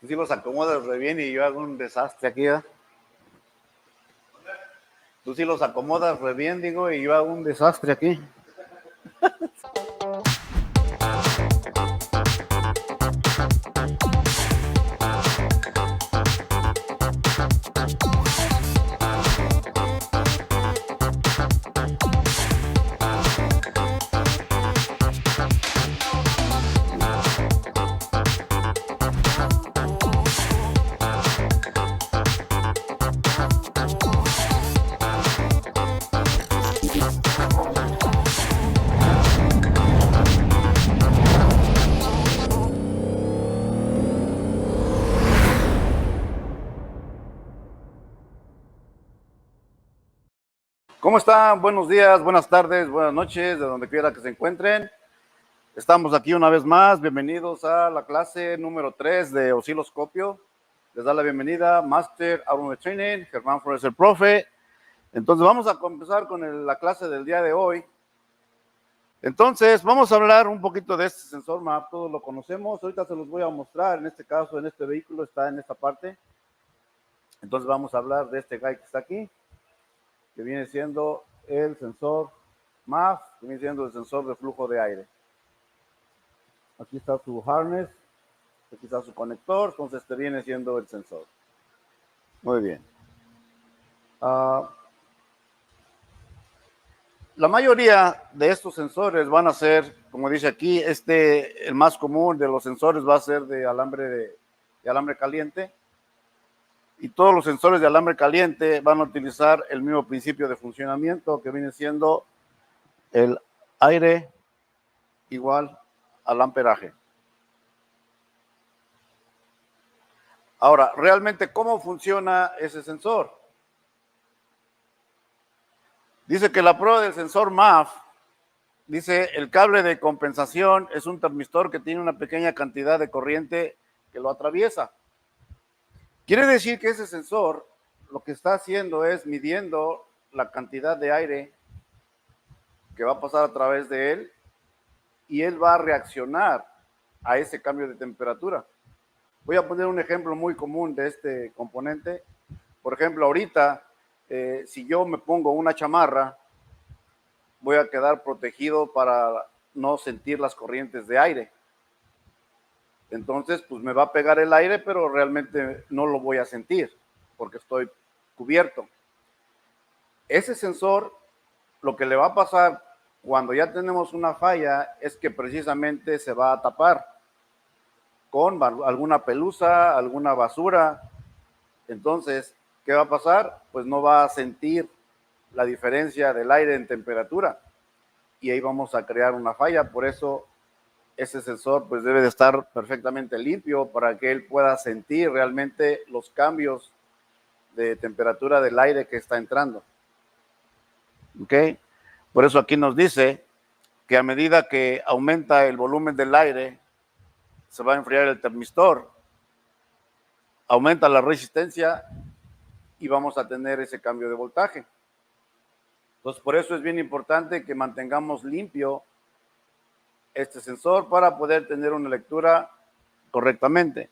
Tú sí los acomodas re bien y yo hago un desastre aquí, ¿eh? Tú sí los acomodas re bien, digo, y yo hago un desastre aquí. ¿Cómo están? Buenos días, buenas tardes, buenas noches, de donde quiera que se encuentren. Estamos aquí una vez más. Bienvenidos a la clase número 3 de osciloscopio. Les da la bienvenida Master Audio Training, Germán Flores, el profe. Entonces vamos a comenzar con la clase del día de hoy. Entonces vamos a hablar un poquito de este sensor MAP. Todos lo conocemos. Ahorita se los voy a mostrar. En este caso, en este vehículo está en esta parte. Entonces vamos a hablar de este guy que está aquí, que viene siendo el sensor MAF, que viene siendo el sensor de flujo de aire. Aquí está su harness, aquí está su conector, entonces este viene siendo el sensor. Muy bien. La mayoría de estos sensores van a ser, como dice aquí, el más común de los sensores va a ser de alambre caliente. Y todos los sensores de alambre caliente van a utilizar el mismo principio de funcionamiento, que viene siendo el aire igual al amperaje. Ahora, realmente, ¿cómo funciona ese sensor? Dice que la prueba del sensor MAF, dice, el cable de compensación es un termistor que tiene una pequeña cantidad de corriente que lo atraviesa. Quiere decir que ese sensor lo que está haciendo es midiendo la cantidad de aire que va a pasar a través de él, y él va a reaccionar a ese cambio de temperatura. Voy a poner un ejemplo muy común de este componente. Por ejemplo, ahorita, si yo me pongo una chamarra, voy a quedar protegido para no sentir las corrientes de aire. Entonces, pues me va a pegar el aire, pero realmente no lo voy a sentir porque estoy cubierto. Ese sensor, lo que le va a pasar cuando ya tenemos una falla es que precisamente se va a tapar con alguna pelusa, alguna basura. Entonces, ¿qué va a pasar? Pues no va a sentir la diferencia del aire en temperatura, y ahí vamos a crear una falla. Por eso ese sensor pues debe de estar perfectamente limpio para que él pueda sentir realmente los cambios de temperatura del aire que está entrando. ¿Ok? Por eso aquí nos dice que a medida que aumenta el volumen del aire, se va a enfriar el termistor, aumenta la resistencia y vamos a tener ese cambio de voltaje. Entonces, por eso es bien importante que mantengamos limpio este sensor para poder tener una lectura correctamente.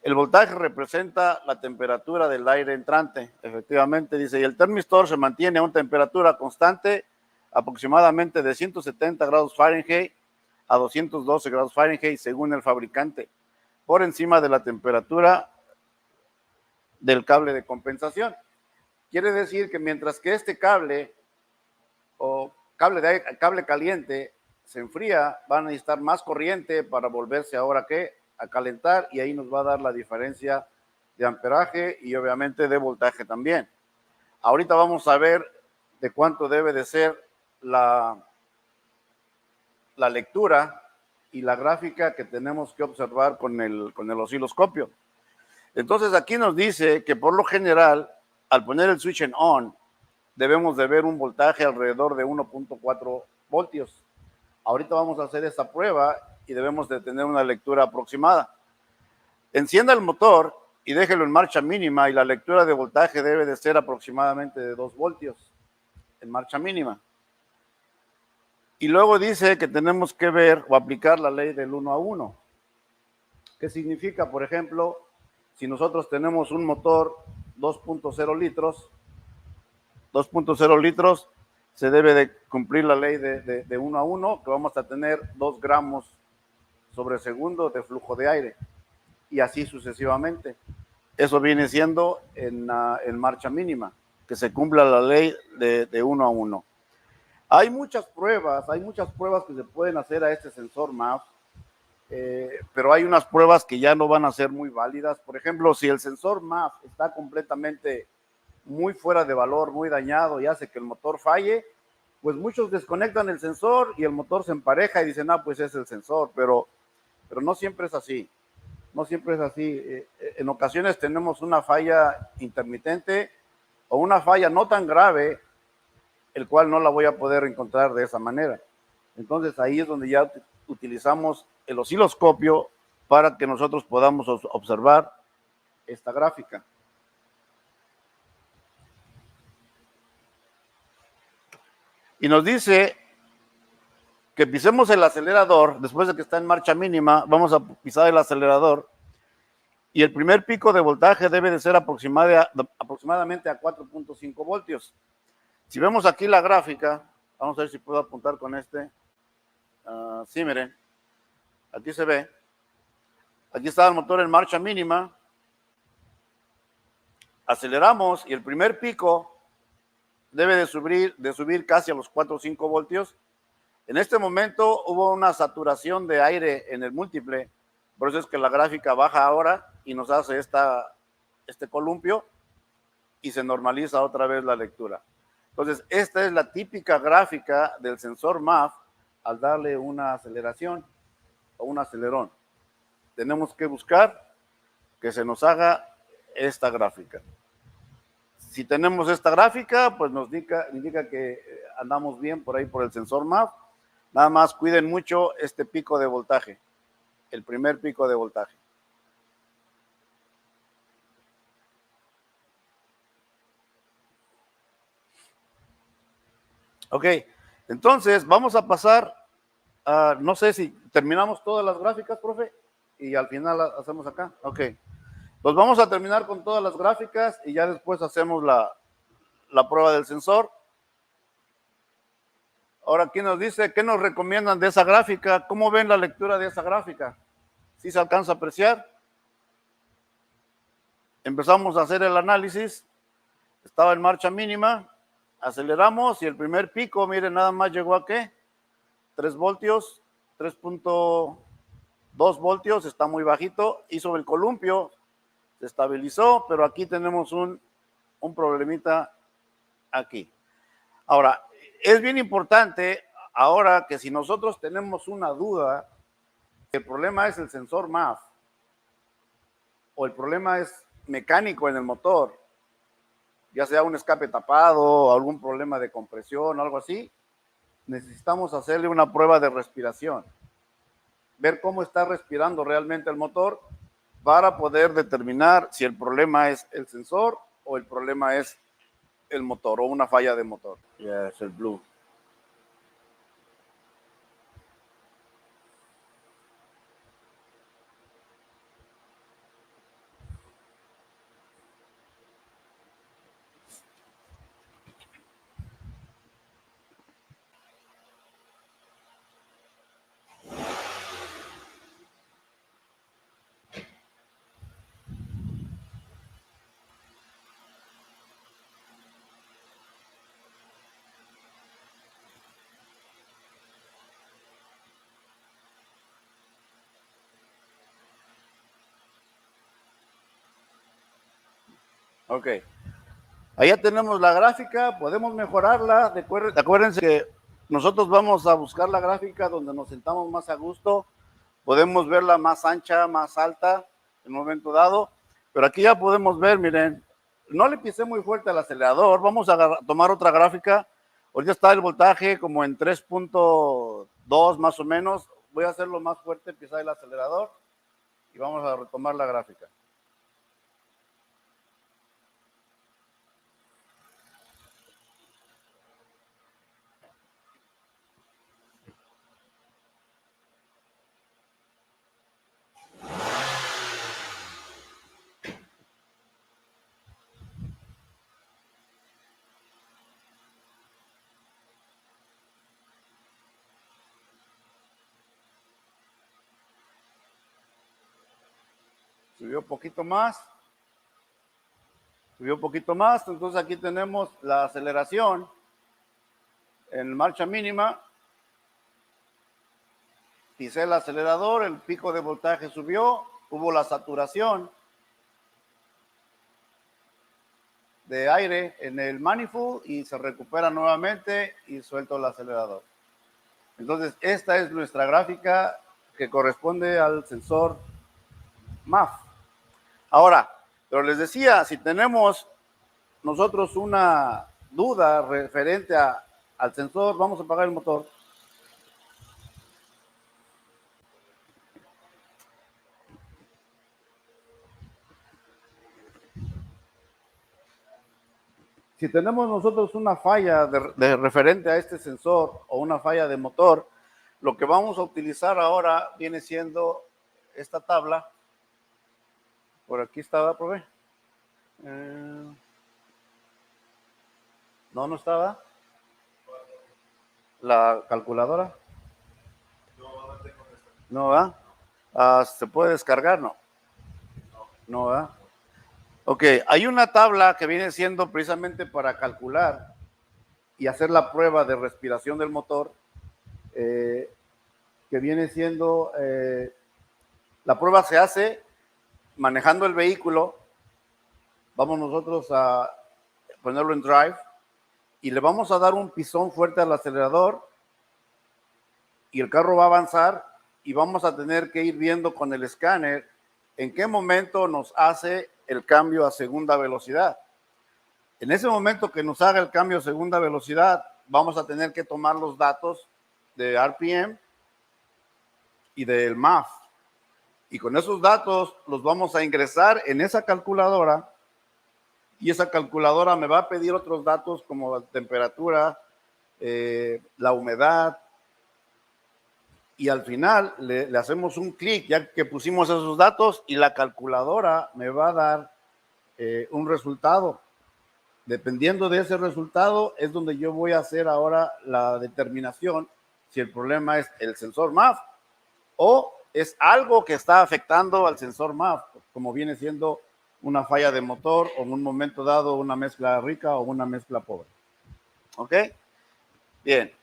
El voltaje representa la temperatura del aire entrante, efectivamente, dice, y el termistor se mantiene a una temperatura constante aproximadamente de 170 grados Fahrenheit a 212 grados Fahrenheit según el fabricante, por encima de la temperatura del cable de compensación. Quiere decir que mientras que este cable o cable caliente se enfría, van a necesitar más corriente para volverse ahora a calentar, y ahí nos va a dar la diferencia de amperaje y obviamente de voltaje también. Ahorita vamos a ver de cuánto debe de ser la lectura y la gráfica que tenemos que observar con el osciloscopio. Entonces aquí nos dice que por lo general, al poner el switch en on, debemos de ver un voltaje alrededor de 1.4 voltios. Ahorita vamos a hacer esta prueba y debemos de tener una lectura aproximada. Encienda el motor y déjelo en marcha mínima, y la lectura de voltaje debe de ser aproximadamente de 2 voltios en marcha mínima. Y luego dice que tenemos que ver o aplicar la ley del 1 a 1. ¿Qué significa? Por ejemplo, Si nosotros tenemos un motor 2.0 litros, 2.0 litros, se debe de cumplir la ley de 1 a 1, que vamos a tener 2 gramos sobre segundo de flujo de aire, y así sucesivamente. Eso viene siendo en marcha mínima, que se cumpla la ley de 1 a 1. Hay muchas pruebas que se pueden hacer a este sensor MAF, pero hay unas pruebas que ya no van a ser muy válidas. Por ejemplo, si el sensor MAF está completamente muy fuera de valor, muy dañado y hace que el motor falle, pues muchos desconectan el sensor y el motor se empareja y dicen, ah, pues es el sensor, pero no siempre es así. No siempre es así. En ocasiones tenemos una falla intermitente o una falla no tan grave, el cual no la voy a poder encontrar de esa manera. Entonces ahí es donde ya utilizamos el osciloscopio para que nosotros podamos observar esta gráfica. Y nos dice que pisemos el acelerador, después de que está en marcha mínima, vamos a pisar el acelerador, y el primer pico de voltaje debe de ser aproximadamente a 4.5 voltios. Si vemos aquí la gráfica, vamos a ver si puedo apuntar con este. Sí, miren, aquí se ve. Aquí está el motor en marcha mínima. Aceleramos y el primer pico debe de subir casi a los 4 o 5 voltios. En este momento hubo una saturación de aire en el múltiple, por eso es que la gráfica baja ahora y nos hace este columpio y se normaliza otra vez la lectura. Entonces, esta es la típica gráfica del sensor MAF al darle una aceleración o un acelerón. Tenemos que buscar que se nos haga esta gráfica. Si tenemos esta gráfica, pues nos indica que andamos bien por ahí por el sensor MAF. Nada más cuiden mucho este pico de voltaje, el primer pico de voltaje. Ok, entonces vamos a pasar a, no sé si terminamos todas las gráficas, profe, y al final hacemos acá. Ok, pues vamos a terminar con todas las gráficas y ya después hacemos la prueba del sensor. Ahora, ¿quién nos dice? ¿Qué nos recomiendan de esa gráfica? ¿Cómo ven la lectura de esa gráfica? ¿Sí se alcanza a apreciar? Empezamos a hacer el análisis. Estaba en marcha mínima. Aceleramos y el primer pico, miren, nada más llegó a ¿qué? 3 voltios, 3.2 voltios, está muy bajito. Hizo el columpio, se estabilizó, pero aquí tenemos un problemita aquí. Ahora, es bien importante ahora que si nosotros tenemos una duda, el problema es el sensor MAF o el problema es mecánico en el motor, ya sea un escape tapado o algún problema de compresión o algo así, necesitamos hacerle una prueba de respiración, ver cómo está respirando realmente el motor para poder determinar si el problema es el sensor o el problema es el motor o una falla de motor. Ya es el blue. Ok. Allá tenemos la gráfica, podemos mejorarla. Acuérdense que nosotros vamos a buscar la gráfica donde nos sentamos más a gusto. Podemos verla más ancha, más alta en un momento dado. Pero aquí ya podemos ver, miren, no le pisé muy fuerte al acelerador. Vamos a tomar otra gráfica. Ahorita está el voltaje como en 3.2 más o menos. Voy a hacerlo más fuerte, pisar el acelerador y vamos a retomar la gráfica. Subió un poquito más. Subió un poquito más. Entonces aquí tenemos la aceleración en marcha mínima. Pisé el acelerador, el pico de voltaje subió, hubo la saturación de aire en el manifold y se recupera nuevamente y suelto el acelerador. Entonces, esta es nuestra gráfica que corresponde al sensor MAF. Ahora, pero les decía, si tenemos nosotros una duda referente al sensor, vamos a apagar el motor. Si tenemos nosotros una falla de referente a este sensor o una falla de motor, lo que vamos a utilizar ahora viene siendo esta tabla. Por aquí estaba, profe. No estaba. La calculadora. No va. ¿Se puede descargar? No. No va. Ok, hay una tabla que viene siendo precisamente para calcular y hacer la prueba de respiración del motor, que viene siendo, la prueba se hace manejando el vehículo. Vamos nosotros a ponerlo en drive y le vamos a dar un pisón fuerte al acelerador y el carro va a avanzar y vamos a tener que ir viendo con el escáner en qué momento nos hace el cambio a segunda velocidad. En ese momento que nos haga el cambio a segunda velocidad, vamos a tener que tomar los datos de RPM y del MAF. Y con esos datos los vamos a ingresar en esa calculadora y esa calculadora me va a pedir otros datos como la temperatura, la humedad, y al final le hacemos un clic ya que pusimos esos datos y la calculadora me va a dar un resultado. Dependiendo de ese resultado es donde yo voy a hacer ahora la determinación si el problema es el sensor MAF o es algo que está afectando al sensor MAF, como viene siendo una falla de motor o en un momento dado una mezcla rica o una mezcla pobre. ¿Ok? Bien.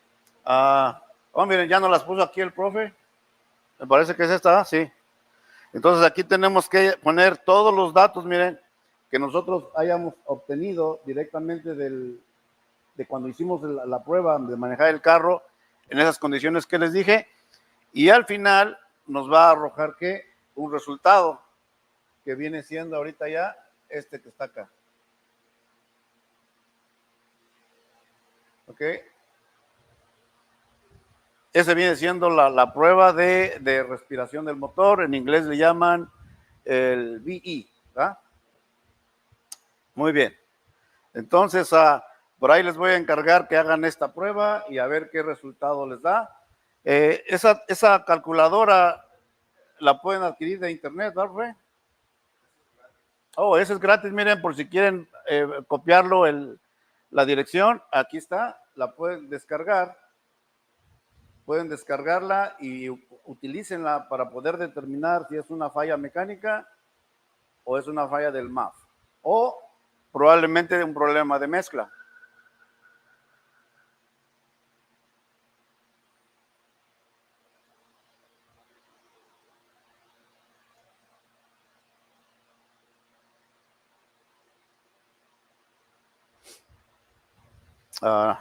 Miren, ya nos las puso aquí el profe. Me parece que es esta, sí. Entonces aquí tenemos que poner todos los datos, miren, que nosotros hayamos obtenido directamente de cuando hicimos la prueba de manejar el carro en esas condiciones que les dije. Y al final nos va a arrojar que un resultado que viene siendo ahorita ya este que está acá. ¿Ok? Ese viene siendo la prueba de respiración del motor. En inglés le llaman el VE. ¿verdad? Muy bien. Entonces, por ahí les voy a encargar que hagan esta prueba y a ver qué resultado les da. Esa calculadora la pueden adquirir de internet, ¿verdad? Ese es gratis, miren, por si quieren copiarlo, la dirección, aquí está, la pueden descargar. Pueden descargarla y utilícenla para poder determinar si es una falla mecánica o es una falla del MAF o probablemente un problema de mezcla.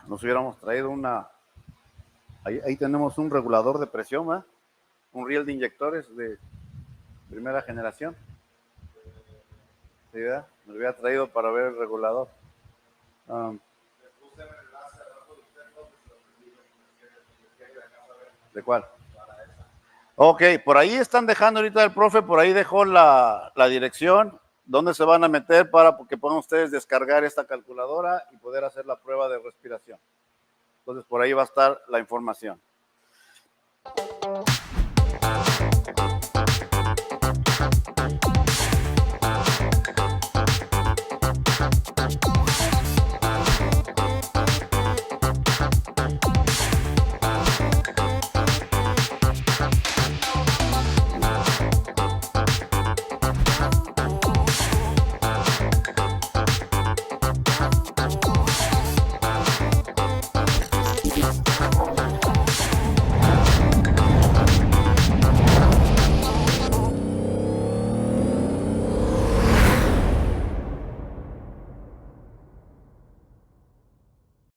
Nos hubiéramos traído ahí tenemos un regulador de presión, ¿verdad? Un riel de inyectores de primera generación. ¿Sí, verdad? Me hubiera traído para ver el regulador. ¿De cuál? Ok, por ahí están dejando ahorita el profe, por ahí dejó la dirección donde se van a meter para que puedan ustedes descargar esta calculadora y poder hacer la prueba de respiración. Entonces, por ahí va a estar la información.